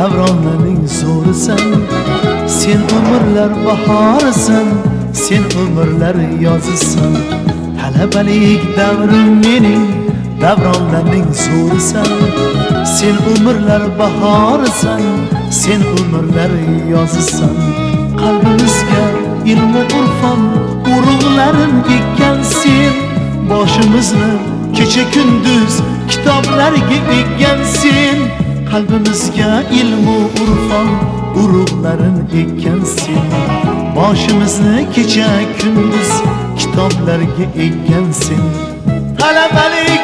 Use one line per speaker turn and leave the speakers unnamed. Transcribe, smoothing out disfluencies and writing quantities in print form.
davronlarning zo'risan. Sen umrlar bahorisan, sen umrlar yozisan. Talabalik davrim mening, davronlarning zo'risan. Sen umrlar bahorisan, sen umrlar yozisan. Qalbimizga ilm va urfon urug'larin ekkan sen. Boshimizni kecha kunduz kitoblarga ekkan sen. Qalbimizga ilm va urfon urug'larin ekkan sen. Boshimizni kecha kunduz kitoblarga ekkan sen. Talabalik